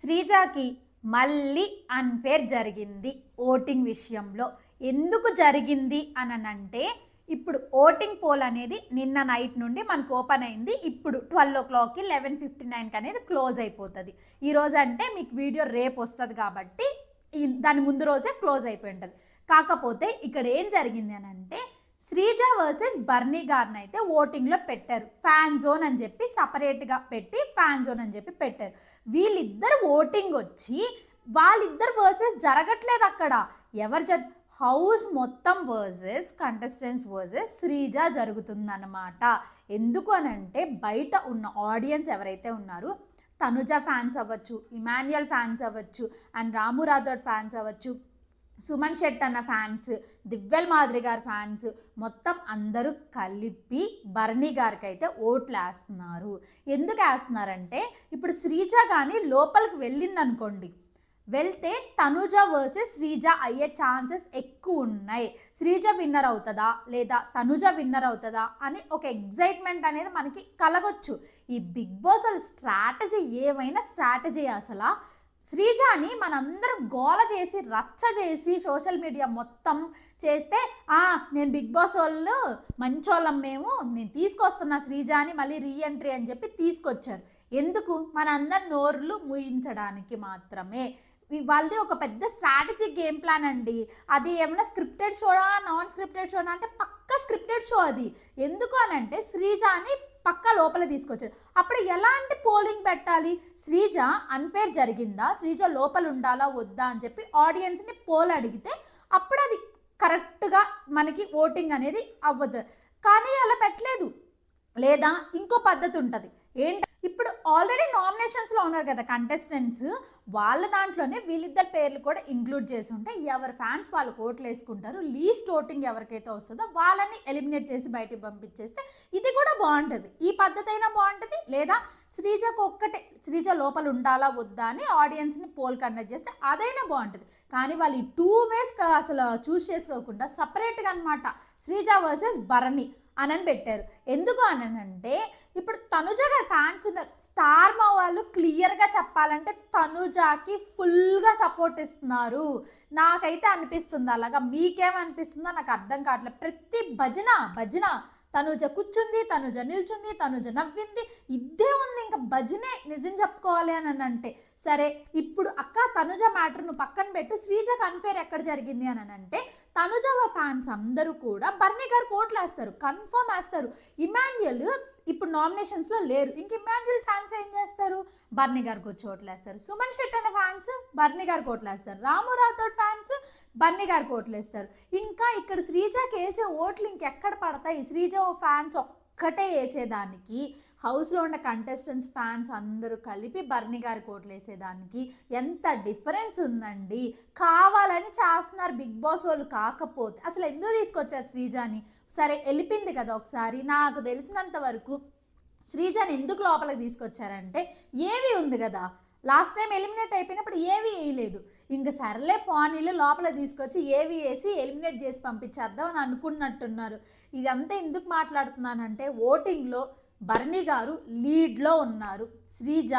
శ్రీజాకి మళ్ళీ అన్ఫేర్ జరిగింది ఓటింగ్ విషయంలో. ఎందుకు జరిగింది అంటే ఇప్పుడు ఓటింగ్ పోల్ అనేది నిన్న నైట్ నుండి మనకు ఓపెన్ అయింది. ఇప్పుడు 12 o'clockకి 11:59కి అనేది క్లోజ్ అయిపోతుంది. ఈరోజు అంటే మీకు వీడియో రేపు వస్తుంది కాబట్టి దాని ముందు రోజే క్లోజ్ అయిపోయి ఉంటుంది. కాకపోతే ఇక్కడ ఏం జరిగింది అంటే శ్రీజ వర్సెస్ బర్నీ గారిని అయితే ఓటింగ్లో పెట్టారు. ఫ్యాన్ జోన్ అని చెప్పి సపరేట్గా పెట్టి ఫ్యాన్ జోన్ అని చెప్పి పెట్టారు. వీళ్ళిద్దరు ఓటింగ్ వచ్చి వాళ్ళిద్దరు వర్సెస్ జరగట్లేదు. అక్కడ ఎవరు హౌస్ మొత్తం వర్సెస్ కంటెస్టెంట్స్ వర్సెస్ శ్రీజ జరుగుతుందన్నమాట. ఎందుకు అనంటే బయట ఉన్న ఆడియన్స్ ఎవరైతే ఉన్నారో తనుజ ఫ్యాన్స్ అవ్వచ్చు, ఇమాన్యుయల్ ఫ్యాన్స్ అవ్వచ్చు, అండ్ రాము రాథోడ్ ఫ్యాన్స్ అవ్వచ్చు, సుమన్ శెట్టి అన్న ఫ్యాన్స్, దివ్యల్ మాధురి గారి ఫ్యాన్స్, మొత్తం అందరూ కలిపి బర్నీ గారికి అయితే ఓట్లు వేస్తున్నారు. ఎందుకు వేస్తున్నారంటే ఇప్పుడు శ్రీజ కానీ లోపలికి వెళ్ళిందనుకోండి, వెళ్తే తనుజ వర్సెస్ శ్రీజ అయ్యే ఛాన్సెస్ ఎక్కువ ఉన్నాయి. శ్రీజ విన్నర్ అవుతుందా లేదా తనుజ విన్నర్ అవుతుందా అని ఒక ఎగ్జైట్మెంట్ అనేది మనకి కలగొచ్చు. ఈ బిగ్ బాస్ స్ట్రాటజీ ఏమైనా స్ట్రాటజీ అసలు శ్రీజాని మనందరం గోల చేసి రచ్చ చేసి సోషల్ మీడియా మొత్తం చేస్తే నేను బిగ్ బాస్ వాళ్ళు మంచోళ్ళం నేను తీసుకొస్తున్నా శ్రీజాని మళ్ళీ రీఎంట్రీ అని చెప్పి తీసుకొచ్చారు. ఎందుకు? మనందరి నోర్లు ముయించడానికి మాత్రమే. వాళ్ళది ఒక పెద్ద స్ట్రాటజిక్ గేమ్ ప్లాన్ అండి. అది ఏమైనా స్క్రిప్టెడ్ షోనా నాన్ స్క్రిప్టెడ్ షోనా అంటే పక్కా స్క్రిప్టెడ్ షో అది. ఎందుకు అనంటే శ్రీజాని పక్క లోపల తీసుకొచ్చాడు. అప్పుడు ఎలాంటి పోలింగ్ పెట్టాలి? శ్రీజ అన్ఫేర్ జరిగిందా, శ్రీజ లోపల ఉండాలా వద్దా అని చెప్పి ఆడియన్స్ని పోల్ అడిగితే అప్పుడు అది కరెక్ట్గా మనకి ఓటింగ్ అనేది అవ్వదు. కానీ అలా పెట్టలేదు. లేదా ఇంకో పద్ధతి ఉంటుంది. ఏంటి, ఇప్పుడు ఆల్రెడీ నామినేషన్స్లో ఉన్నారు కదా కంటెస్టెంట్స్, వాళ్ళ దాంట్లోనే వీళ్ళిద్దరు పేర్లు కూడా ఇంక్లూడ్ చేసి ఉంటే ఎవరి ఫ్యాన్స్ వాళ్ళు ఓట్లు వేసుకుంటారు. లీస్ట్ ఓటింగ్ ఎవరికైతే వస్తుందో వాళ్ళని ఎలిమినేట్ చేసి బయటికి పంపించేస్తే ఇది కూడా బాగుంటుంది. ఈ పద్ధతి అయినా బాగుంటుంది. లేదా శ్రీజకు ఒక్కటే శ్రీజ లోపల ఉండాలా వద్దా అని ఆడియన్స్ని పోల్ కండక్ట్ చేస్తే అదైనా బాగుంటుంది. కానీ వాళ్ళు ఈ 2 ways అసలు చూస్ చేసుకోకుండా సపరేట్గా అనమాట శ్రీజ వర్సెస్ బర్నీ అని పెట్టారు. ఎందుకు అంటే ఇప్పుడు తనుజ గారి ఫ్యాన్స్ ఉన్నారు. స్టార్ మా వాళ్ళు క్లియర్గా చెప్పాలంటే తనుజాకి ఫుల్గా సపోర్ట్ ఇస్తున్నారు. నాకైతే అనిపిస్తుంది అలాగా. మీకేమనిపిస్తుందో నాకు అర్థం కావట్లేదు. ప్రతి భజన తనుజ కూర్చుంది, తనుజ నిల్చుంది, తనుజ నవ్వింది, ఇదే ఉంది. ఇంకా భజనే నిజం చెప్పుకోవాలి అని అంటే సరే. ఇప్పుడు అక్క తనుజ మ్యాటర్ను పక్కన పెట్టు, శ్రీజకు అన్ఫేర్ ఎక్కడ జరిగింది అని అంటే తనుజ ఫ్యాన్స్ అందరూ కూడా బర్నీ గారు ఓట్లు వేస్తారు, కన్ఫర్మ్ వేస్తారు. ఇమాన్యుయల్ ఇప్పుడు నామినేషన్స్లో లేరు. ఇంక ఇమాన్యుయల్ ఫ్యాన్స్ ఏం చేస్తారు? బర్నీ గారికి వచ్చి ఓట్లు వేస్తారు. సుమన్ శెట్టి అనే ఫ్యాన్స్ బర్నీ గారికి ఓట్లు వేస్తారు. రాము రాథోడ్ ఫ్యాన్స్ బర్నీ గారికి ఓట్లు వేస్తారు. ఇంకా ఇక్కడ శ్రీజకి వేసే ఓట్లు ఇంకెక్కడ పడతాయి? శ్రీజ ఫ్యాన్స్ ఒక్కటే వేసేదానికి హౌస్లో ఉన్న కంటెస్టెంట్స్ ఫ్యాన్స్ అందరూ కలిపి బర్నీ గారికి ఓట్లు వేసేదానికి ఎంత డిఫరెన్స్ ఉందండి. కావాలని చేస్తున్నారు బిగ్ బాస్ వాళ్ళు. కాకపోతే అసలు ఎందుకు తీసుకొచ్చారు శ్రీజాని? సరే వెళ్ళిపోయింది కదా ఒకసారి. నాకు తెలిసినంత వరకు శ్రీజాని ఎందుకు లోపలికి తీసుకొచ్చారంటే ఏవి ఉంది కదా, లాస్ట్ టైం ఎలిమినేట్ అయిపోయినప్పుడు ఏవి వేయలేదు. ఇంక సర్లే పానీలు లోపల తీసుకొచ్చి ఏవి వేసి ఎలిమినేట్ చేసి పంపించేద్దాం అని అనుకున్నట్టున్నారు. ఇదంతా ఎందుకు మాట్లాడుతున్నానంటే ఓటింగ్లో బర్నీ గారు లీడ్లో ఉన్నారు, శ్రీజ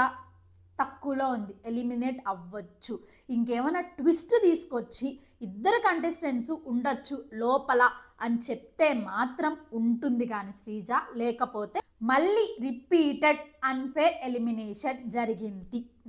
తక్కువలో ఉంది, ఎలిమినేట్ అవ్వచ్చు. ఇంకేమైనా ట్విస్ట్ తీసుకొచ్చి ఇద్దరు కంటెస్టెంట్స్ ఉండొచ్చు లోపల అని చెప్తే మాత్రం ఉంటుంది కానీ శ్రీజ, లేకపోతే మళ్ళీ రిపీటెడ్ అన్ఫేర్ ఎలిమినేషన్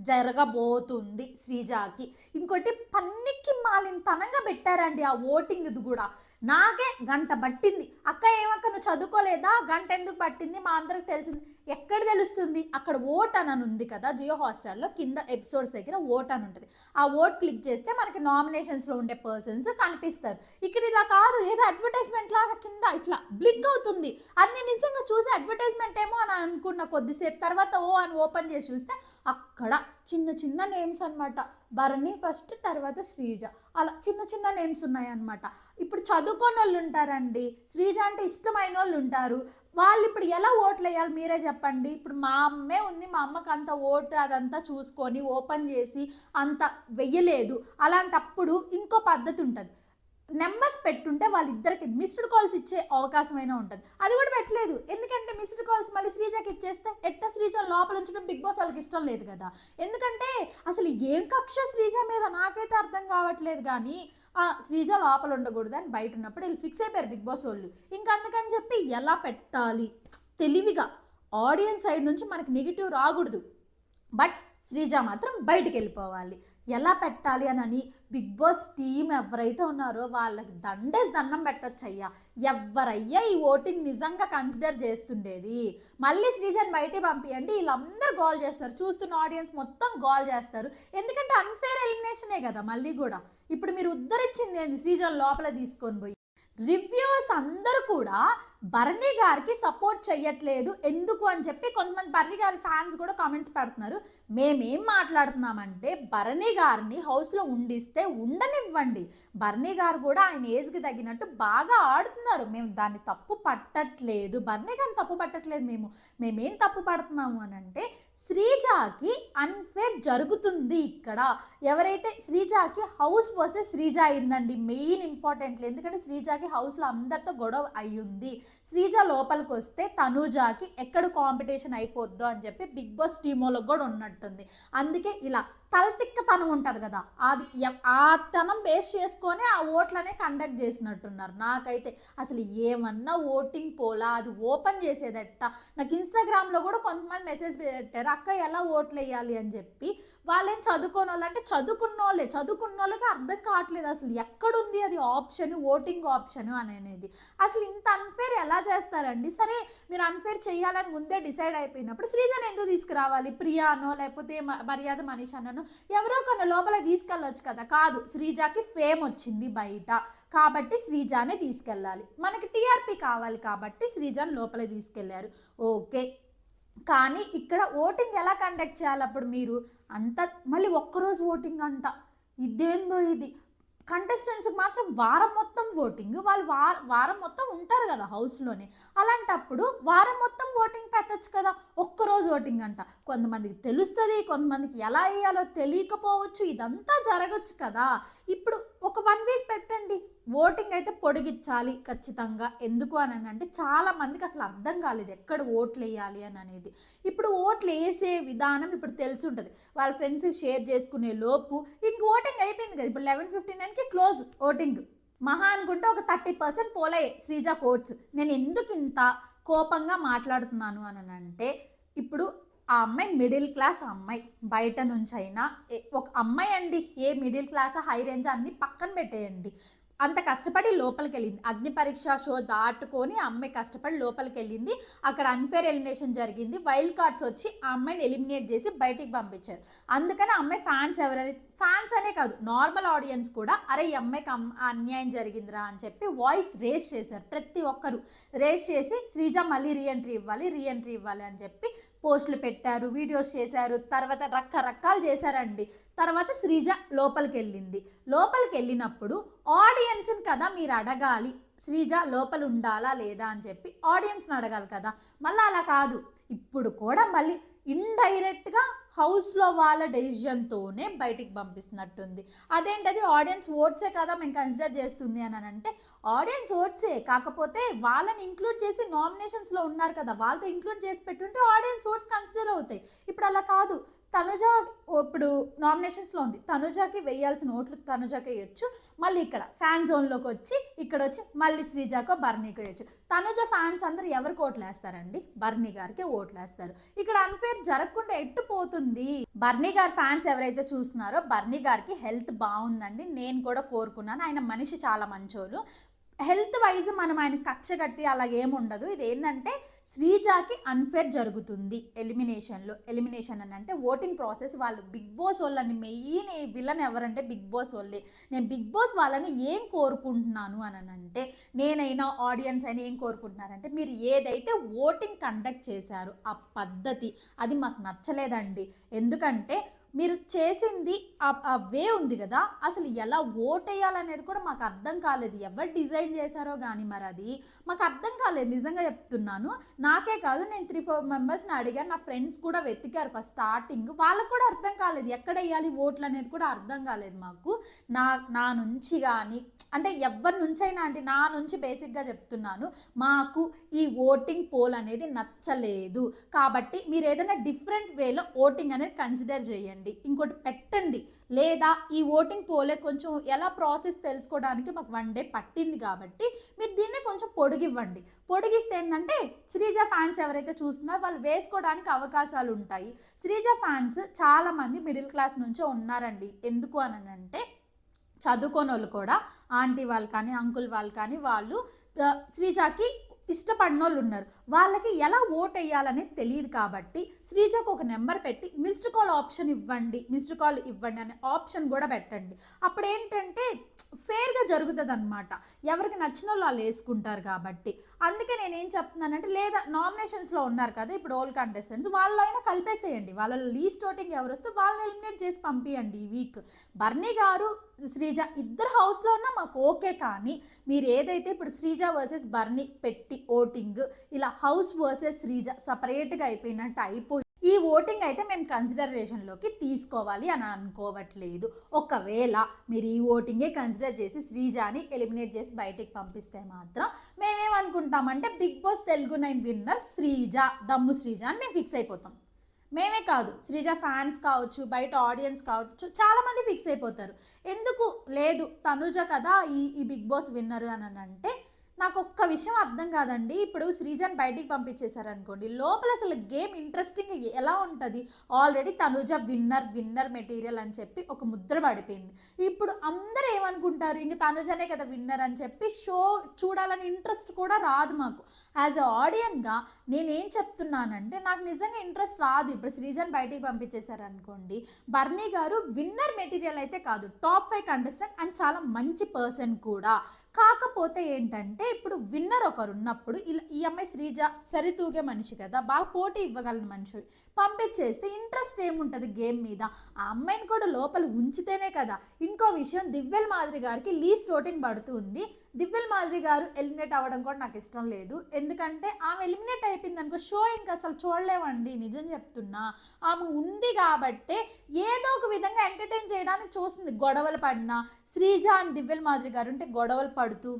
జరగబోతుంది శ్రీజాకి. ఇంకోటి పన్నికి మాలినతనంగా పెట్టారండి ఆ ఓటింగ్ది కూడా. నాకే గంట పట్టింది. అక్క ఏమక్క నువ్వు చదువుకోలేదా? గంట ఎందుకు పట్టింది? మా అందరికి తెలిసింది. ఎక్కడ తెలుస్తుంది? అక్కడ ఓట్ అని ఉంది కదా జియో హాట్స్టార్లో కింద ఎపిసోడ్స్ దగ్గర ఓట్ అని ఉంటుంది. ఆ ఓట్ క్లిక్ చేస్తే మనకి నామినేషన్స్లో ఉండే పర్సన్స్ కనిపిస్తారు. ఇక్కడ ఇలా కాదు, ఏదో అడ్వర్టైజ్మెంట్ లాగా కింద ఇట్లా బ్లిక్ అవుతుంది. అది నేను నిజంగా చూసి అడ్వర్టైజ్మెంట్ ఏమో అని అనుకున్న కొద్దిసేపు. తర్వాత అని ఓపెన్ చేసి చూస్తే అక్కడ చిన్న నేమ్స్ అనమాట. బర్నీ ఫస్ట్, తర్వాత శ్రీజ, అలా చిన్న నేమ్స్ ఉన్నాయన్నమాట. ఇప్పుడు చదువుకొని వాళ్ళు ఉంటారండి, శ్రీజ అంటే ఇష్టమైన వాళ్ళు ఉంటారు. వాళ్ళు ఇప్పుడు ఎలా ఓట్లు వేయాలి మీరే చెప్పండి. ఇప్పుడు మా అమ్మే ఉంది, మా అమ్మకి అంత ఓటు అదంతా చూసుకొని ఓపెన్ చేసి అంత వెయ్యలేదు. అలాంటప్పుడు ఇంకో పద్ధతి ఉంటుంది. నెంబర్స్ పెట్టుంటే వాళ్ళిద్దరికి మిస్డ్ కాల్స్ ఇచ్చే అవకాశం అయినా ఉంటుంది. అది కూడా పెట్టలేదు. ఎందుకంటే మిస్డ్ కాల్స్ మళ్ళీ శ్రీజాకి ఇచ్చేస్తే శ్రీజ లోపల ఉంచడం బిగ్ బాస్ వాళ్ళకి ఇష్టం లేదు కదా. ఎందుకంటే అసలు ఏం కక్ష శ్రీజ మీద నాకైతే అర్థం కావట్లేదు. కానీ శ్రీజ లోపల ఉండకూడదు అని బయట ఉన్నప్పుడు వీళ్ళు ఫిక్స్ అయిపోయారు బిగ్ బాస్ వాళ్ళు. ఇంకా అందుకని చెప్పి ఎలా పెట్టాలి తెలివిగా ఆడియన్స్ సైడ్ నుంచి మనకి నెగిటివ్ రాకూడదు, బట్ శ్రీజ మాత్రం బయటికి వెళ్ళిపోవాలి. ఎలా పెట్టాలి అని బిగ్ బాస్ టీం ఎవరైతే ఉన్నారో వాళ్ళకి దండం పెట్టొచ్చు అయ్యా. ఎవరయ్యా ఈ ఓటింగ్ నిజంగా కన్సిడర్ చేస్తుండేది? మళ్ళీ శ్రీజని బయటికి పంపియండి, వీళ్ళందరూ గోల్ చేస్తారు, చూస్తున్న ఆడియన్స్ మొత్తం గోల్ చేస్తారు. ఎందుకంటే అన్ఫేర్ ఎలిమినేషనే కదా. మళ్ళీ కూడా ఇప్పుడు మీరు ఉద్ధరించింది ఏంది? శ్రీజన్ లోపల తీసుకొని పోయి రివ్యూస్ అందరూ కూడా బర్నీ గారికి సపోర్ట్ చెయ్యట్లేదు ఎందుకు అని చెప్పి కొంతమంది బర్నీ గారి ఫ్యాన్స్ కూడా కామెంట్స్ పెడుతున్నారు. మేమేం మాట్లాడుతున్నామంటే బర్నీ గారిని హౌస్లో ఉండిస్తే ఉండనివ్వండి. బర్నీ గారు కూడా ఆయన ఏజ్కి తగినట్టు బాగా ఆడుతున్నారు. మేము దాన్ని తప్పు పట్టట్లేదు, బర్నీ గారిని తప్పు పట్టట్లేదు. మేమేం తప్పు పడుతున్నాము అని అంటే శ్రీజాకి అన్ఫేర్ జరుగుతుంది ఇక్కడ. ఎవరైతే శ్రీజాకి హౌస్ వర్సెస్ శ్రీజ అయిందండి మెయిన్ ఇంపార్టెంట్. ఎందుకంటే శ్రీజాకి హౌస్లో అందరితో గొడవ అయ్యింది. శ్రీజ లోపలికి వస్తే తనూజాకి ఎక్కడ కాంపిటీషన్ అయిపోద్దో అని చెప్పి బిగ్ బాస్ టీమోలో కూడా ఉన్నట్టుంది. అందుకే ఇలా తలతిక్కతనం ఉంటుంది కదా, అది ఆ తనం బేస్ చేసుకొని ఆ ఓట్లనే కండక్ట్ చేసినట్టున్నారు. నాకైతే అసలు ఏమన్నా ఓటింగ్ పోలా, అది ఓపెన్ చేసేదట. నాకు ఇన్స్టాగ్రామ్లో కూడా కొంతమంది మెసేజ్ పెట్టారు, అక్క ఎలా ఓట్లు వేయాలి అని చెప్పి. వాళ్ళేం చదువుకోని వాళ్ళు అంటే చదువుకున్న వాళ్ళకి అర్థం కావట్లేదు అసలు ఎక్కడుంది అది ఆప్షన్, ఓటింగ్ ఆప్షన్ అనేది. అసలు ఇంత అన్ఫేర్ ఎలా చేస్తారండి? సరే మీరు అన్ఫేర్ చేయాలని ముందే డిసైడ్ అయిపోయినప్పుడు శ్రీజని ఎందుకు తీసుకురావాలి? ప్రియానో లేకపోతే మర్యాద మనీష్ అన్నను ఎవరో కొన్ని లోపల తీసుకెళ్ళొచ్చు కదా. కాదు, శ్రీజాకి ఫేమ్ వచ్చింది బయట కాబట్టి శ్రీజానే తీసుకెళ్ళాలి. మనకి టీఆర్పీ కావాలి కాబట్టి శ్రీజాని లోపల తీసుకెళ్లారు, ఓకే. కానీ ఇక్కడ ఓటింగ్ ఎలా కండక్ట్ చేయాలి? అప్పుడు మీరు అంత మళ్ళీ ఒక్కరోజు ఓటింగ్ అంట, ఇదేందో ఇది. కంటెస్టెంట్స్కి మాత్రం వారం మొత్తం ఓటింగ్, వాళ్ళు వారం మొత్తం ఉంటారు కదా హౌస్లోనే. అలాంటప్పుడు వారం మొత్తం ఓటింగ్ పెట్టచ్చు కదా, ఒక్కరోజు ఓటింగ్ అంట. కొంతమందికి తెలుస్తుంది, కొంతమందికి ఎలా వేయాలో తెలియకపోవచ్చు, ఇదంతా జరగచ్చు కదా. ఇప్పుడు ఒక 1 వీక్ పెట్టండి, ఓటింగ్ అయితే పొడిగించాలి ఖచ్చితంగా. ఎందుకు అని అంటే చాలా మందికి అసలు అర్థం కాలేదు ఎక్కడ ఓట్లు వేయాలి అని అనేది. ఇప్పుడు ఓట్లు వేసే విధానం ఇప్పుడు తెలిసి ఉంటుంది, వాళ్ళ ఫ్రెండ్స్కి షేర్ చేసుకునే లోపు ఇంక ఓటింగ్ అయిపోయింది కదా. ఇప్పుడు 11:59కి క్లోజ్ ఓటింగ్. మహా అనుకుంటే ఒక 30% పోలే శ్రీజా కోట్స్. నేను ఎందుకు ఇంత కోపంగా మాట్లాడుతున్నాను అని అంటే, ఇప్పుడు ఆ అమ్మాయి మిడిల్ క్లాస్ అమ్మాయి, బయట నుంచి అయినా ఒక అమ్మాయి అండి, a middle class high range అన్ని పక్కన పెట్టేయండి, అంత కష్టపడి లోపలికి వెళ్ళింది. అగ్ని పరీక్ష షో దాటుకొని ఆ అమ్మాయి కష్టపడి లోపలికి వెళ్ళింది. అక్కడ అన్ఫేర్ ఎలిమినేషన్ జరిగింది, వైల్డ్ కార్డ్స్ వచ్చి ఆ అమ్మాయిని ఎలిమినేట్ చేసి బయటికి పంపించారు. అందుకని ఆ అమ్మాయి ఫ్యాన్స్ అనే కాదు నార్మల్ ఆడియన్స్ కూడా అరే ఈ అమ్మాయికి అన్యాయం జరిగిందిరా అని చెప్పి వాయిస్ రేస్ చేశారు. ప్రతి ఒక్కరు రేస్ చేసి శ్రీజ మళ్ళీ రీఎంట్రీ ఇవ్వాలి అని చెప్పి పోస్టులు పెట్టారు, వీడియోస్ చేశారు, తర్వాత రకరకాలు చేశారండి. తర్వాత శ్రీజ లోపలికి వెళ్ళినప్పుడు ఆడియన్స్ని కదా మీరు అడగాలి, శ్రీజ లోపల ఉండాలా లేదా అని చెప్పి ఆడియన్స్ని అడగాలి కదా. మళ్ళీ అలా కాదు, ఇప్పుడు కూడా మళ్ళీ ఇండైరెక్ట్గా హౌస్లో వాళ్ళ డెసిషన్తోనే బయటికి పంపిస్తున్నట్టుంది. అదేంటది ఆడియన్స్ ఓట్సే కదా మేము కన్సిడర్ చేస్తుంది అని అంటే, ఆడియన్స్ ఓట్సే కాకపోతే వాళ్ళని ఇంక్లూడ్ చేసి నామినేషన్స్లో ఉన్నారు కదా, వాళ్ళతో ఇంక్లూడ్ చేసి పెట్టుంటే ఆడియన్స్ ఓట్స్ కన్సిడర్ అవుతాయి. ఇప్పుడు అలా కాదు. తనుజ ఇప్పుడు నామినేషన్స్లో ఉంది, తనుజకి వేయాల్సిన ఓట్లు తనుజకి వేయొచ్చు. మళ్ళీ ఇక్కడ ఫ్యాన్ జోన్లోకి వచ్చి ఇక్కడ వచ్చి మళ్ళీ శ్రీజాకో బర్నీకో వేయచ్చు. తనుజ ఫ్యాన్స్ అందరూ ఎవరికి ఓట్లు వేస్తారండి? బర్నీ గారికి ఓట్లు వేస్తారు. ఇక్కడ అన్ఫేర్ జరగకుండా ఎట్టుపోతుంది. బర్నీ గారి ఫ్యాన్స్ ఎవరైతే చూస్తున్నారో బర్నీ గారికి హెల్త్ బాగుందండి, నేను కూడా కోరుకున్నాను. ఆయన మనిషి చాలా మంచోళ్ళు. హెల్త్ వైజ్ మనం ఆయన కక్ష కట్టి అలాగేముండదు. ఇది ఏంటంటే శ్రీజాకి అన్ఫేర్ జరుగుతుంది ఎలిమినేషన్ అని అంటే ఓటింగ్ ప్రాసెస్. వాళ్ళు బిగ్ బాస్ వాళ్ళని మెయిన్ విలన్ ఎవరంటే బిగ్ బాస్ వాళ్ళే. నేను బిగ్ బాస్ వాళ్ళని ఏం కోరుకుంటున్నాను అని అంటే, నేనైనా ఆడియన్స్ అయినా ఏం కోరుకుంటున్నారంటే, మీరు ఏదైతే ఓటింగ్ కండక్ట్ చేశారో ఆ పద్ధతి అది మాకు నచ్చలేదండి. ఎందుకంటే మీరు చేసింది ఆ వే ఉంది కదా, అసలు ఎలా ఓట్ వేయాలనేది కూడా మాకు అర్థం కాలేదు. ఎవరు డిజైన్ చేశారో కానీ మరి అది మాకు అర్థం కాలేదు, నిజంగా చెప్తున్నాను. నాకే కాదు, నేను 3-4 మెంబర్స్ని అడిగాను, నా ఫ్రెండ్స్ కూడా వెతికారు ఫస్ట్ స్టార్టింగ్, వాళ్ళకు కూడా అర్థం కాలేదు ఎక్కడ వేయాలి ఓట్లు అనేది కూడా అర్థం కాలేదు మాకు. నా నుంచి కానీ అంటే ఎవరి నుంచైనా అంటే నా నుంచి బేసిక్గా చెప్తున్నాను, మాకు ఈ ఓటింగ్ పోల్ అనేది నచ్చలేదు. కాబట్టి మీరు ఏదైనా డిఫరెంట్ వేలో ఓటింగ్ అనేది కన్సిడర్ చేయండి, ఇంకోటి పెట్టండి. లేదా ఈ ఓటింగ్ పోలే కొంచెం ఎలా ప్రాసెస్ తెలుసుకోవడానికి మాకు 1 డే పట్టింది కాబట్టి మీరు దీన్ని కొంచెం పొడిగివ్వండి. పొడిగిస్తే ఏంటంటే శ్రీజ ఫ్యాన్స్ ఎవరైతే చూస్తున్నారో వాళ్ళు వేసుకోవడానికి అవకాశాలు ఉంటాయి. శ్రీజ ఫ్యాన్స్ చాలామంది మిడిల్ క్లాస్ నుంచే ఉన్నారండి. ఎందుకు అని అంటే చదువుకోని వాళ్ళు కూడా, ఆంటీ వాళ్ళు కానీ అంకుల్ వాళ్ళు కానీ, వాళ్ళు శ్రీజాకి ఇష్టపడిన వాళ్ళు ఉన్నారు. వాళ్ళకి ఎలా ఓట్ వేయాలనేది తెలియదు కాబట్టి శ్రీజకు ఒక నెంబర్ పెట్టి మిస్డ్ కాల్ ఆప్షన్ ఇవ్వండి, మిస్డ్ కాల్ ఇవ్వండి అనే ఆప్షన్ కూడా పెట్టండి. అప్పుడు ఏంటంటే ఫేర్గా జరుగుతుంది అనమాట. ఎవరికి నచ్చిన వాళ్ళు వేసుకుంటారు కాబట్టి. అందుకే నేనేం చెప్తున్నానంటే, లేదా నామినేషన్స్లో ఉన్నారు కదా ఇప్పుడు ఓల్డ్ కంటెస్టెంట్స్, వాళ్ళు అయినా కలిపేసేయండి. వాళ్ళ లీస్ట్ ఓటింగ్ ఎవరు వస్తే వాళ్ళని ఎలిమినేట్ చేసి పంపించండి ఈ వీక్. బర్నీ గారు శ్రీజ ఇద్దరు హౌస్లో ఉన్నా మాకు ఓకే, కానీ మీరు ఏదైతే ఇప్పుడు శ్రీజ వర్సెస్ బర్నీ పెట్టి ఓటింగ్ ఇలా హౌస్ వర్సెస్ శ్రీజ సపరేట్గా అయిపోయినట్టు అయిపోయి ఈ ఓటింగ్ అయితే మేము కన్సిడరేషన్లోకి తీసుకోవాలి అని అనుకోవట్లేదు. ఒకవేళ మీరు ఈ ఓటింగే కన్సిడర్ చేసి శ్రీజాని ఎలిమినేట్ చేసి బయటికి పంపిస్తే మాత్రం మేమేమనుకుంటామంటే big boss Telugu 9 winner Sreeja, దమ్ము శ్రీజ అని మేము ఫిక్స్ అయిపోతాం. మేమే కాదు, శ్రీజ ఫ్యాన్స్ కావచ్చు, బయట ఆడియన్స్ కావచ్చు, చాలామంది ఫిక్స్ అయిపోతారు. ఎందుకు లేదు తనుజ కదా ఈ బిగ్ బాస్ విన్నర్ అని అంటే నాకు ఒక్క విషయం అర్థం కాదండి. ఇప్పుడు శ్రీజాని బయటికి పంపించేశారనుకోండి, లోపల అసలు గేమ్ ఇంట్రెస్టింగ్ ఎలా ఉంటుంది? ఆల్రెడీ తనుజ విన్నర్ మెటీరియల్ అని చెప్పి ఒక ముద్ర పడిపోయింది. ఇప్పుడు అందరూ ఏమనుకుంటారు, ఇంక తనుజనే కదా విన్నర్ అని చెప్పి షో చూడాలని ఇంట్రెస్ట్ కూడా రాదు మాకు. యాజ్ ఎ ఆడియన్గా నేనేం చెప్తున్నానంటే, నాకు నిజంగా ఇంట్రెస్ట్ రాదు. ఇప్పుడు శ్రీజాని బయటికి పంపించేశారనుకోండి, బర్నీ గారు విన్నర్ మెటీరియల్ అయితే కాదు, టాప్ 5 కంటెస్టెంట్ అండ్ చాలా మంచి పర్సన్ కూడా. కాకపోతే ఏంటంటే ఇప్పుడు విన్నర్ ఒకరు ఉన్నప్పుడు ఇలా ఈ అమ్మాయి శ్రీజ సరితూగే మనిషి కదా, బాగా పోటీ ఇవ్వగలిగిన మనిషి పంపించేస్తే ఇంట్రెస్ట్ ఏముంటుంది గేమ్ మీద? ఆ అమ్మాయిని కూడా లోపల ఉంచితేనే కదా. ఇంకో విషయం, దివ్యల్ మాదిరి గారికి లీస్ట్ ఓటింగ్ పడుతుంది. దివ్యల్ మాదిరి గారు ఎలిమినేట్ అవ్వడం కూడా నాకు ఇష్టం లేదు. ఎందుకంటే ఆమె ఎలిమినేట్ అయిపోయింది అనుకో షో ఇంకా అసలు చూడలేమండి, నిజం చెప్తున్నా. ఆమె ఉంది కాబట్టే ఏదో ఒక విధంగా ఎంటర్టైన్ చేయడానికి చూస్తుంది. గొడవలు పడినా శ్రీజ అండ్ దివ్యల్ మాదిరి గారు ఉంటే గొడవలు పడుతూ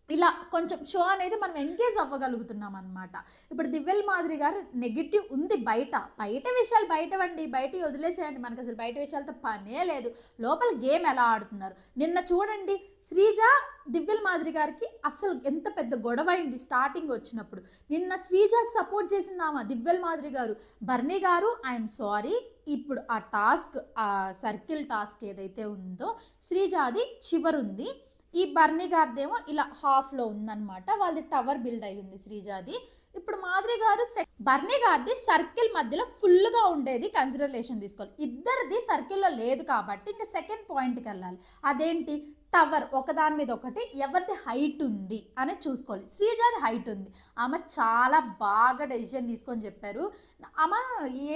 ఇలా కొంచెం షో అనేది మనం ఎంగేజ్ అవ్వగలుగుతున్నాం అనమాట. ఇప్పుడు దివ్యల్ మాదిరి గారు నెగిటివ్ ఉంది బయట విషయాలు బయట వదిలేసేయండి, మనకు అసలు బయట విషయాలతో పనే లేదు. లోపల గేమ్ ఎలా ఆడుతున్నారు నిన్న చూడండి. శ్రీజ దివ్యల్ మాదిరి గారికి అసలు ఎంత పెద్ద గొడవ అయింది స్టార్టింగ్ వచ్చినప్పుడు. నిన్న శ్రీజకి సపోర్ట్ చేసిందామా దివ్యల్ మాదిరి గారు. బర్నీ గారు ఐఎమ్ సారీ, ఇప్పుడు ఆ టాస్క్, ఆ సర్కిల్ టాస్క్ ఏదైతే ఉందో శ్రీజాది చివరుంది, ఈ బర్నీ గారిదేమో ఇలా హాఫ్లో ఉందన్నమాట. వాళ్ళది టవర్ బిల్డ్ అయ్యింది శ్రీజాది. ఇప్పుడు మాదిరి గారు బర్నీ గారిది సర్కిల్ మధ్యలో ఫుల్గా ఉండేది కన్సిడరేషన్ తీసుకోవాలి. ఇద్దరిది సర్కిల్లో లేదు కాబట్టి ఇంకా సెకండ్ పాయింట్కి వెళ్ళాలి. అదేంటి? టవర్ ఒకదాని మీద ఒకటి ఎవరిది హైట్ ఉంది అనేది చూసుకోవాలి. శ్రీజాది హైట్ ఉంది. ఆమె చాలా బాగా డెసిషన్ తీసుకొని చెప్పారు. ఆమె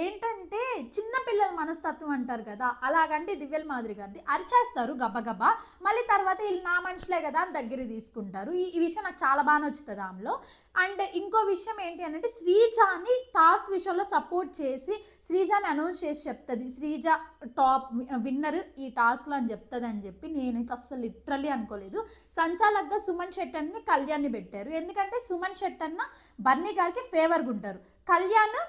ఏంటంటే చిన్నపిల్లల మనస్తత్వం అంటారు కదా, అలాగంటే దివ్యల్ మాదిరి గారిది అరిచేస్తారు గబగబా, మళ్ళీ తర్వాత వీళ్ళు నా మనుషులే కదా అని దగ్గర తీసుకుంటారు. ఈ విషయం నాకు చాలా బాగా నచ్చుతుంది ఆమెలో. అండ్ ఇంకో విషయం ఏంటి అంటే శ్రీజాని టాస్క్ విషయంలో సపోర్ట్ చేసి శ్రీజాని అనౌన్స్ చేసి చెప్తుంది, శ్రీజ టాప్ విన్నర్ ఈ టాస్క్లో అని చెప్తుంది అని చెప్పి నేనైతే అస్సలు లిటరల్లీ అనుకోలేదు. సంచాలక్గా సుమన్ శెట్టర్ని కళ్యాణ్ని పెట్టారు. ఎందుకంటే సుమన్ శెట్టన్న బర్నీ గారికి ఫేవర్గా ఉంటారు, కళ్యాణ్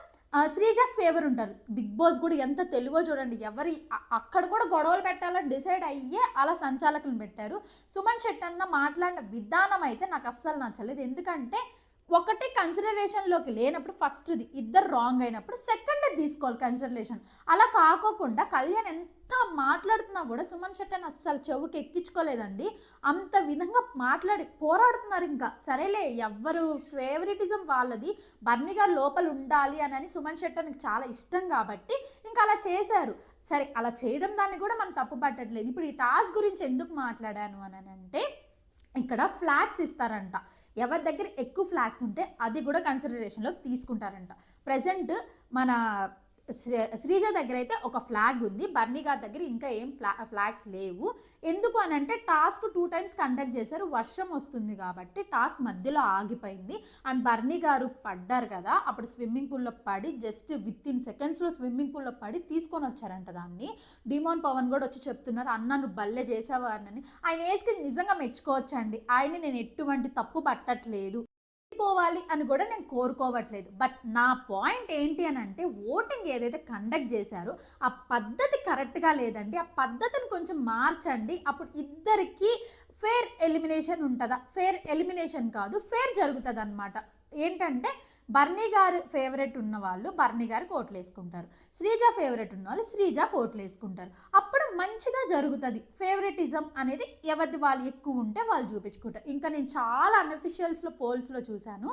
శ్రీజాకి ఫేవర్ ఉంటారు. బిగ్ బాస్ కూడా ఎంత తెలుగో చూడండి, ఎవరి అక్కడ కూడా గొడవలు పెట్టాలని డిసైడ్ అయ్యే అలా సంచాలకులను పెట్టారు. సుమన్ శెట్టన్న మాట్లాడిన విధానం అయితే నాకు అస్సలు నచ్చలేదు. ఎందుకంటే ఒకటి కన్సిడరేషన్లోకి లేనప్పుడు ఫస్ట్ది ఇద్దరు రాంగ్ అయినప్పుడు సెకండ్ తీసుకోవాలి కన్సిడరేషన్. అలా కాకోకుండా కళ్యాణ్ ఎంత మాట్లాడుతున్నా కూడా సుమన్ శెట్టర్ని అస్సలు చెవుకి ఎక్కించుకోలేదండి. అంత విధంగా మాట్లాడి పోరాడుతున్నారు. ఇంకా సరేలే, ఎవరు ఫేవరెటిజం వాళ్ళది, బర్నీ గారు లోపల ఉండాలి అని సుమన్ శెట్టర్నికి చాలా ఇష్టం కాబట్టి ఇంకా అలా చేశారు. సరే, అలా చేయడం దాన్ని కూడా మనం తప్పు పట్టట్లేదు. ఇప్పుడు ఈ టాస్క్ గురించి ఎందుకు మాట్లాడాను అని అంటే, ఇక్కడ ఫ్లాగ్స్ ఇస్తారంట. ఎవరి దగ్గర ఎక్కువ ఫ్లాగ్స్ ఉంటే అది కూడా కన్సిడరేషన్లోకి తీసుకుంటారంట. ప్రజెంట్ మన శ్రీజ దగ్గర అయితే ఒక ఫ్లాగ్ ఉంది, బర్నీ గారి దగ్గర ఇంకా ఏం ఫ్లాగ్స్ లేవు. ఎందుకు అని అంటే టాస్క్ 2 times కండక్ట్ చేశారు, వర్షం వస్తుంది కాబట్టి టాస్క్ మధ్యలో ఆగిపోయింది. అండ్ బర్నీ గారు పడ్డారు కదా, అప్పుడు స్విమ్మింగ్ పూల్లో పడి జస్ట్ విత్-ఇన్ సెకండ్స్లో స్విమ్మింగ్ పూల్లో పడి తీసుకొని వచ్చారంట దాన్ని. డిమోన్ పవన్ కూడా వచ్చి చెప్తున్నారు, అన్న నువ్వు బల్లె చేసావు అని. ఆయన ఏజ్కి నిజంగా మెచ్చుకోవచ్చండి, ఆయన నేను ఎటువంటి తప్పు పట్టట్లేదు, పోవాలి అని కూడా నేను కోరుకోవట్లేదు. బట్ నా పాయింట్ ఏంటి అని అంటే ఓటింగ్ ఏదైతే కండక్ట్ చేశారో ఆ పద్ధతి కరెక్ట్గా లేదండి, ఆ పద్ధతిని కొంచెం మార్చండి. అప్పుడు ఇద్దరికి ఫేర్ ఎలిమినేషన్ ఉంటుందా, ఫేర్ ఎలిమినేషన్ కాదు ఫేర్ జరుగుతుంది అనమాట. ఏంటంటే బర్నీ గారు ఫేవరెట్ ఉన్న వాళ్ళు బర్నీ గారికి ఓట్లు వేసుకుంటారు, శ్రీజ ఫేవరెట్ ఉన్న వాళ్ళు శ్రీజకు ఓట్లు వేసుకుంటారు. అప్పుడు మంచిగా జరుగుతుంది. ఫేవరెటిజం అనేది ఎవరిది వాళ్ళు ఎక్కువ ఉంటే వాళ్ళు చూపించుకుంటారు. ఇంకా నేను చాలా అన్అఫిషియల్స్లో పోల్స్లో చూశాను,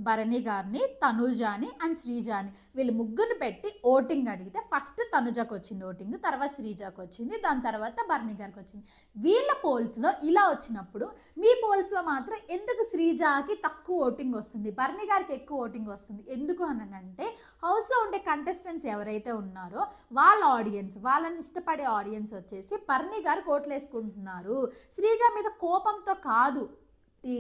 భరణి గారిని, తనుజాని అండ్ శ్రీజాని వీళ్ళు ముగ్గురు పెట్టి ఓటింగ్ అడిగితే ఫస్ట్ తనుజకు వచ్చింది ఓటింగ్, తర్వాత శ్రీజకు వచ్చింది, దాని తర్వాత భరణి గారికి వచ్చింది. వీళ్ళ పోల్స్లో ఇలా వచ్చినప్పుడు మీ పోల్స్లో మాత్రం ఎందుకు శ్రీజాకి తక్కువ ఓటింగ్ వస్తుంది, భరణి గారికి ఎక్కువ ఓటింగ్ వస్తుంది? ఎందుకు అని అంటే హౌస్లో ఉండే కంటెస్టెంట్స్ ఎవరైతే ఉన్నారో వాళ్ళ ఆడియన్స్, వాళ్ళని ఇష్టపడే ఆడియన్స్ వచ్చేసి భరణి గారికి ఓట్లు వేసుకుంటున్నారు. శ్రీజ మీద కోపంతో కాదు, ఈ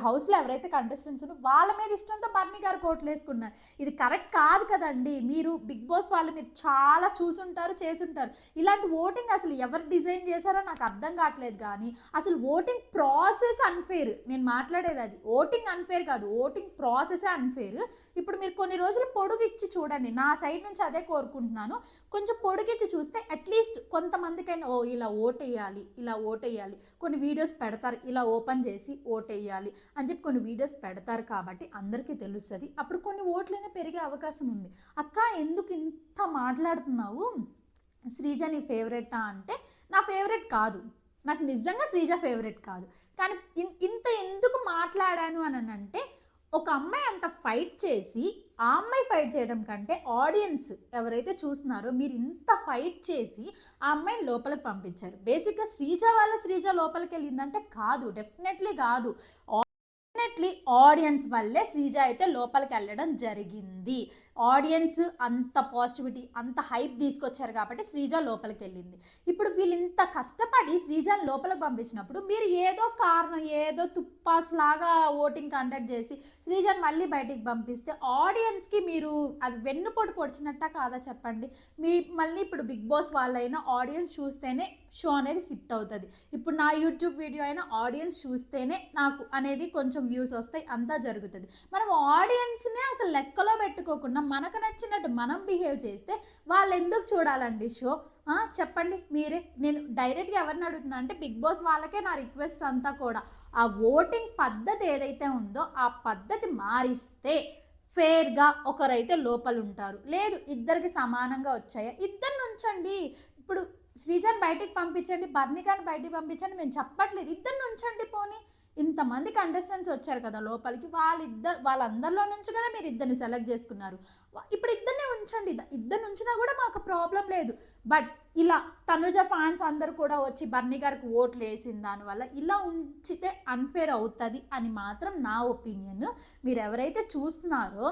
హౌస్లో ఎవరైతే కంటెస్టెంట్స్ ఉన్నారో వాళ్ళ మీద ఇష్టంతో బర్నీ గారు కోట్లు వేసుకున్నారు. ఇది కరెక్ట్ కాదు కదండి. మీరు బిగ్ బాస్ వాళ్ళు మీరు చాలా చూసుంటారు, చేసుంటారు. ఇలాంటి ఓటింగ్ అసలు ఎవరు డిజైన్ చేశారో నాకు అర్థం కావట్లేదు. కానీ అసలు ఓటింగ్ ప్రాసెస్ అన్ఫేర్. నేను మాట్లాడేది అది, ఓటింగ్ అన్ఫేర్ కాదు, ఓటింగ్ ప్రాసెసే అన్ఫేర్. ఇప్పుడు మీరు కొన్ని రోజులు పొడుగిచ్చి చూడండి, నా సైడ్ నుంచి అదే కోరుకుంటున్నాను. కొంచెం పొడిగిచ్చి చూస్తే అట్లీస్ట్ కొంతమందికైనా ఇలా ఓటేయాలి, ఇలా ఓటేయాలి, కొన్ని వీడియోస్ పెడతారు, ఇలా ఓపెన్ చేసి ఓటేయాలి అని చెప్పి కొన్ని వీడియోస్ పెడతారు కాబట్టి అందరికీ తెలుస్తుంది. అప్పుడు కొన్ని ఓట్లైనా పెరిగే అవకాశం ఉంది. అక్క ఎందుకు ఇంత మాట్లాడుతున్నావు, శ్రీజ నీ ఫేవరెటా అంటే నా ఫేవరెట్ కాదు, నాకు నిజంగా శ్రీజ ఫేవరెట్ కాదు. కానీ ఇంత ఎందుకు మాట్లాడాను అని అంటే ఒక అమ్మాయి అంత ఫైట్ చేసి ఆ అమ్మాయి ఫైట్ చేయడం కంటే ఆడియన్స్ ఎవరైతే చూస్తున్నారో మీరు ఇంత ఫైట్ చేసి ఆ అమ్మాయిని లోపలికి పంపించారు. బేసిక్గా శ్రీజ లోపలికి వెళ్ళిందంటే కాదు, డెఫినెట్లీ కాదు. డెఫినెట్లీ ఆడియన్స్ వల్లే శ్రీజ అయితే లోపలికి వెళ్ళడం జరిగింది. ఆడియన్స్ అంత పాజిటివిటీ, అంత హైప్ తీసుకొచ్చారు కాబట్టి శ్రీజ లోపలికి వెళ్ళింది. ఇప్పుడు వీళ్ళు ఇంత కష్టపడి శ్రీజాని లోపలికి పంపించినప్పుడు మీరు ఏదో కారణం, ఏదో తుప్పాస్ లాగా ఓటింగ్ కండక్ట్ చేసి శ్రీజాని మళ్ళీ బయటికి పంపిస్తే ఆడియన్స్కి మీరు అది వెన్నుపోటు పొడిచినట్టా కాదా చెప్పండి? మళ్ళీ ఇప్పుడు బిగ్ బాస్ వాళ్ళైనా ఆడియన్స్ చూస్తేనే షో అనేది హిట్ అవుతుంది. ఇప్పుడు నా యూట్యూబ్ వీడియో అయినా ఆడియన్స్ చూస్తేనే నాకు అనేది కొంచెం వ్యూస్ వస్తాయి, అంతా జరుగుతుంది. మనం ఆడియన్స్నే అసలు లెక్కలో పెట్టుకోకుండా మనకు నచ్చినట్టు మనం బిహేవ్ చేస్తే వాళ్ళు ఎందుకు చూడాలండి షో? చెప్పండి మీరే. నేను డైరెక్ట్గా ఎవరిని అడుగుతున్నా అంటే బిగ్ బాస్ వాళ్ళకే నా రిక్వెస్ట్ అంతా కూడా, ఆ ఓటింగ్ పద్ధతి ఏదైతే ఉందో ఆ పద్ధతి మారిస్తే ఫేర్గా ఒకరైతే లోపల ఉంటారు. లేదు ఇద్దరికి సమానంగా వచ్చాయా, ఇద్దరిని ఉంచండి. ఇప్పుడు శ్రీజాని బయటికి పంపించండి, బర్నికాని బయటికి పంపించండి, మేము చెప్పట్లేదు, ఇద్దరిని ఉంచండి. పోనీ ఇంతమంది కంటెస్టెంట్స్ వచ్చారు కదా లోపలికి, వాళ్ళందరిలో నుంచి కదా మీరు ఇద్దరిని సెలెక్ట్ చేసుకున్నారు. ఇప్పుడు ఇద్దరినే ఉంచండి, ఇద్దరిని ఉంచినా కూడా మాకు ప్రాబ్లం లేదు. బట్ ఇలా తనుజ ఫ్యాన్స్ అందరు కూడా వచ్చి బర్నీ గారికి ఓట్లు వేసిన దానివల్ల ఇలా ఉంచితే అన్ఫేర్ అవుతుంది అని మాత్రం నా ఒపీనియన్. మీరు ఎవరైతే చూస్తున్నారో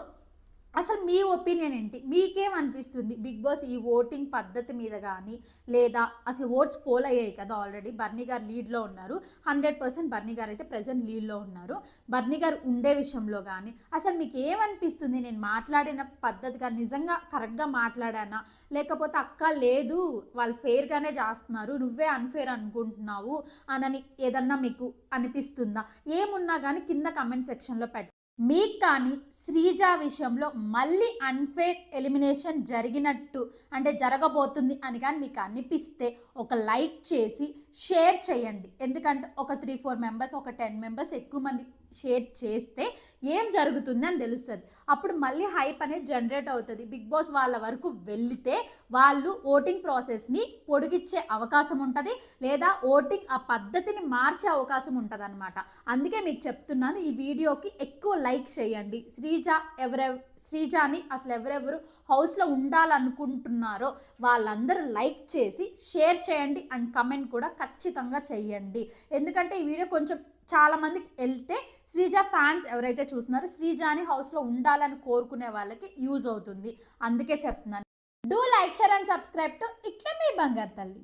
అసలు మీ ఒపీనియన్ ఏంటి, మీకేమనిపిస్తుంది? బిగ్ బాస్ ఈ ఓటింగ్ పద్ధతి మీద కానీ, లేదా అసలు ఓట్స్ పోల్ అయ్యాయి కదా ఆల్రెడీ, బర్నీ గారు లీడ్లో ఉన్నారు, 100% బర్నీ గారు అయితే ప్రెజెంట్ లీడ్లో ఉన్నారు. బర్నీ గారు ఉండే విషయంలో కానీ అసలు మీకు ఏమనిపిస్తుంది? నేను మాట్లాడిన పద్ధతిగా నిజంగా కరెక్ట్గా మాట్లాడానా, లేకపోతే అక్క లేదు వాళ్ళు ఫేర్గానే చేస్తున్నారు, నువ్వే అన్ఫేర్ అనుకుంటున్నావు అని ఏదన్నా మీకు అనిపిస్తుందా? ఏమున్నా కానీ కింద కమెంట్ సెక్షన్లో పెట్టండి. మీకు కానీ శ్రీజ విషయంలో మళ్ళీ అన్ఫేర్ ఎలిమినేషన్ జరిగినట్టు అంటే జరగబోతుంది అని కానీ మీకు అనిపిస్తే ఒక లైక్ చేసి షేర్ చేయండి. ఎందుకంటే ఒక 3-4 మెంబర్స్, ఒక 10 మెంబర్స్ ఎక్కువ మంది షేర్ చేస్తే ఏం జరుగుతుంది అని తెలుస్తుంది. అప్పుడు మళ్ళీ హైప్ అనేది జనరేట్ అవుతుంది. బిగ్ బాస్ వాళ్ళ వరకు వెళితే వాళ్ళు ఓటింగ్ ప్రాసెస్ని పొడిగించే అవకాశం ఉంటుంది, లేదా ఓటింగ్ ఆ పద్ధతిని మార్చే అవకాశం ఉంటుంది అనమాట. అందుకే మీకు చెప్తున్నాను, ఈ వీడియోకి ఎక్కువ లైక్ చేయండి. శ్రీజాని అసలు ఎవరెవరు హౌస్లో ఉండాలనుకుంటున్నారో వాళ్ళందరూ లైక్ చేసి షేర్ చేయండి అండ్ కమెంట్ కూడా ఖచ్చితంగా చేయండి. ఎందుకంటే ఈ వీడియో కొంచెం చాలా మందికి వెళ్తే శ్రీజ ఫ్యాన్స్ ఎవరైతే చూస్తున్నారో శ్రీజాని హౌస్లో ఉండాలని కోరుకునే వాళ్ళకి యూజ్ అవుతుంది. అందుకే చెప్తున్నాను. Do like, share and subscribe to ఇట్లా మీ బంగారు తల్లి.